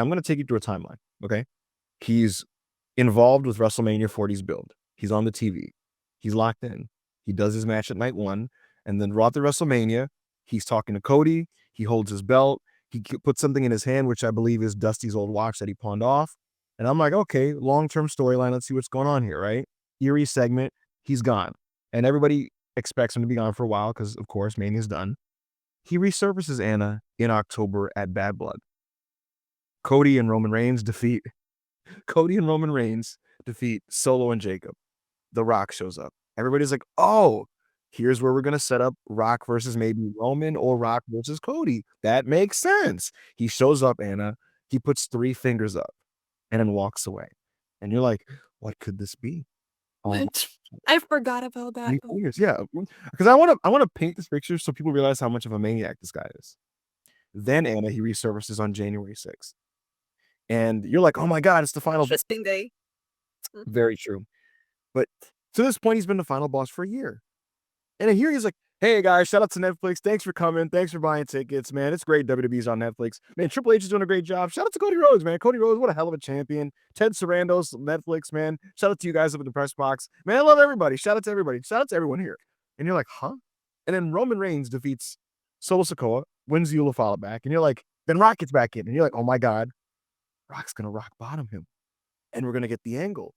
I'm going to take you through a timeline, okay? He's involved with WrestleMania 40's build. He's on the TV. He's locked in. He does his match at night 1, and then throughout the WrestleMania, he's talking to Cody. He holds his belt. He puts something in his hand, which I believe is Dusty's old watch that he pawned off. And I'm like, okay, long-term storyline. Let's see what's going on here, right? Eerie segment. He's gone. And everybody expects him to be gone for a while because, of course, Mania's done. He resurfaces Anna in October at Bad Blood. Cody and Roman Reigns defeat Solo and Jacob. The Rock shows up. Everybody's like, oh, here's where we're going to set up Rock versus maybe Roman or Rock versus Cody. That makes sense. He shows up, Anna. He puts 3 fingers up and then walks away. And you're like, what could this be? What? I forgot about that. Fingers, yeah. Because I want to paint this picture so people realize how much of a maniac this guy is. Then Anna, he resurfaces on January 6th. And you're like, oh my God, it's the final. Interesting day. Very true. But to this point, he's been the final boss for a year. And here he's like, hey guys, shout out to Netflix. Thanks for coming. Thanks for buying tickets, man. It's great WWE's on Netflix. Man, Triple H is doing a great job. Shout out to Cody Rhodes, man. Cody Rhodes, what a hell of a champion. Ted Sarandos, Netflix, man. Shout out to you guys up in the press box. Man, I love everybody. Shout out to everybody. Shout out to everyone here. And you're like, huh? And then Roman Reigns defeats Solo Sikoa, wins the Ulafala back. And you're like, then Rock gets back in. And you're like, oh my God, Rock's going to rock bottom him. And we're going to get the angle.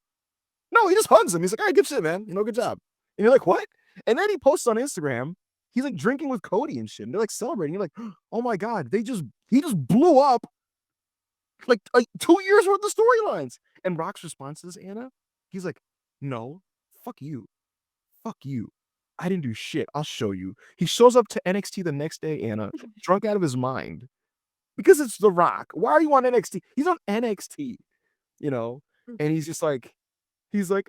No, he just hugs him. He's like, all right, good shit, man. Good job. And you're like, what? And then he posts on Instagram, he's like drinking with Cody and shit. And they're like celebrating. You're like, oh my God, he just blew up like 2 years worth of storylines. And Rock's response to this, Anna, he's like, no, fuck you. Fuck you. I didn't do shit. I'll show you. He shows up to NXT the next day, Anna, drunk out of his mind. Because it's The Rock. Why are you on NXT? He's on NXT, and he's just like,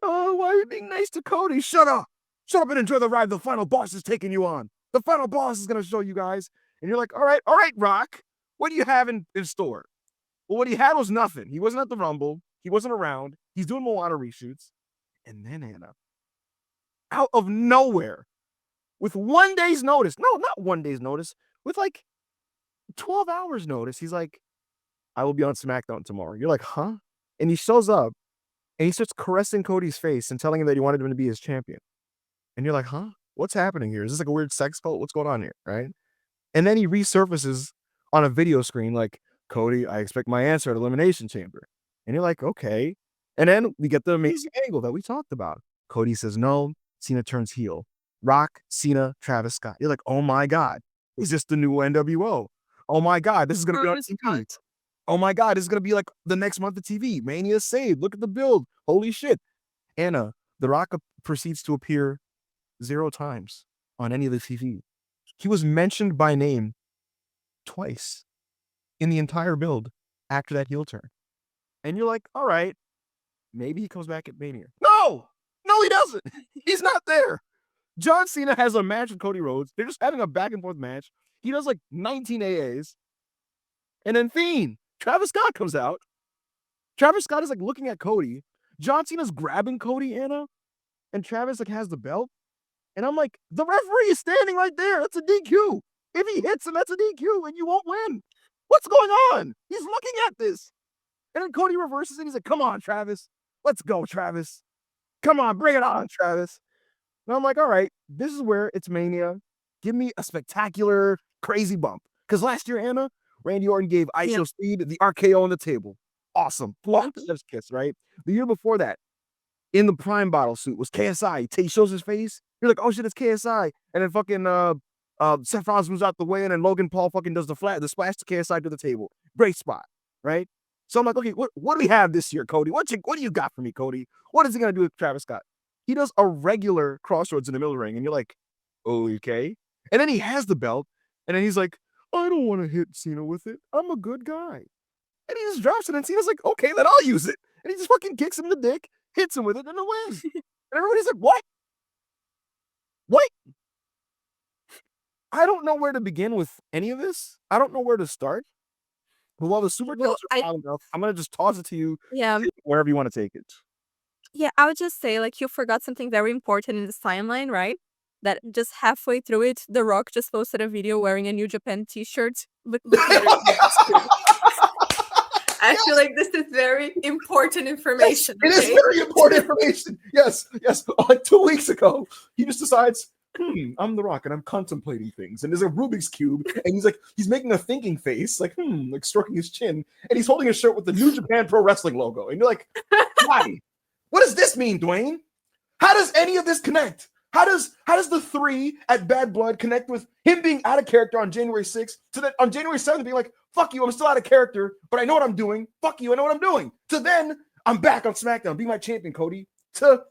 oh, why are you being nice to Cody? Shut up. Shut up and enjoy the ride the final boss is taking you on. The final boss is going to show you guys. And you're like, all right, Rock. What do you have in store? Well, what he had was nothing. He wasn't at the Rumble. He wasn't around. He's doing Moana reshoots. And then Anna, out of nowhere, with 1 day's notice. No, not 1 day's notice. With like 12 hours notice. He's like, I will be on SmackDown tomorrow. You're like, huh? And he shows up and he starts caressing Cody's face and telling him that he wanted him to be his champion. And you're like, huh? What's happening here? Is this like a weird sex cult? What's going on here? Right? And then he resurfaces on a video screen like, Cody, I expect my answer at Elimination Chamber. And you're like, okay. And then we get the amazing angle that we talked about. Cody says no. Cena turns heel. Rock, Cena, Travis Scott. You're like, oh my God. Is this the new NWO? Oh my God. This is going to be on TV. Oh my God. This is going to be like the next month of TV. Mania saved. Look at the build. Holy shit. Anna, The Rock proceeds to appear 0 times on any of the TV. He was mentioned by name twice in the entire build after that heel turn. And you're like, all right, maybe he comes back at Mania. No, he doesn't. He's not there. John Cena has a match with Cody Rhodes. They're just having a back and forth match. He does like 19 AAs. And then Fiend, Travis Scott comes out. Travis Scott is like looking at Cody. John Cena's grabbing Cody, Anna. And Travis like has the belt. And I'm like, the referee is standing right there. That's a DQ. If he hits him, that's a DQ and you won't win. What's going on? He's looking at this. And then Cody reverses and he's like, come on, Travis. Let's go, Travis. Come on, bring it on, Travis. And I'm like, all right, this is where it's Mania. Give me a spectacular, crazy bump. Because last year, Anna, Randy Orton gave ISO Speed the RKO on the table. Awesome. Flawless kiss, right? The year before that, in the Prime bottle suit was KSI. He shows his face. You're like, oh shit, it's KSI. And then fucking Seth Rollins moves out the way, and then Logan Paul fucking does the splash to KSI to the table. Great spot, right? So I'm like, okay, what do we have this year, Cody? What do you got for me, Cody? What is he gonna do with Travis Scott? He does a regular crossroads in the middle of the ring, and you're like, okay. And then he has the belt, and then he's like, I don't want to hit Cena with it. I'm a good guy. And he just drops it, and Cena's like, okay, then I'll use it. And he just fucking kicks him in the dick, hits him with it, and it wins. And everybody's like, what? What? I don't know where to begin with any of this. I don't know where to start. But while the super are piled up, I'm going to just toss it to you wherever you want to take it. Yeah, I would just say, like, you forgot something very important in this timeline, right? That just halfway through it, The Rock just posted a video wearing a New Japan t-shirt. I feel like this is very important information. Yes, it is very important information. Yes. Like 2 weeks ago, he just decides, I'm The Rock and I'm contemplating things. And there's a Rubik's Cube, and he's making a thinking face, like stroking his chin, and he's holding a shirt with the New Japan Pro Wrestling logo. And you're like, why? What does this mean, Dwayne? How does any of this connect? How does the 3 at Bad Blood connect with him being out of character on January 6th to that on January 7th being like, fuck you, I'm still out of character, but I know what I'm doing. Fuck you, I know what I'm doing. To then, I'm back on SmackDown, be my champion, Cody. To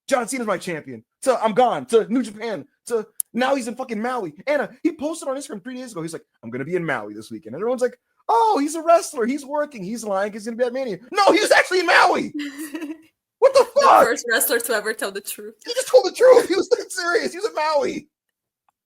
John Cena's my champion. To I'm gone. To New Japan. To now he's in fucking Maui. Anna, he posted on Instagram 3 days ago. He's like, I'm going to be in Maui this weekend. And everyone's like, oh, he's a wrestler. He's working. He's lying. He's going to be at Mania. No, he was actually in Maui. What the fuck? The first wrestler to ever tell the truth. He just told the truth. He was serious. He was at Maui.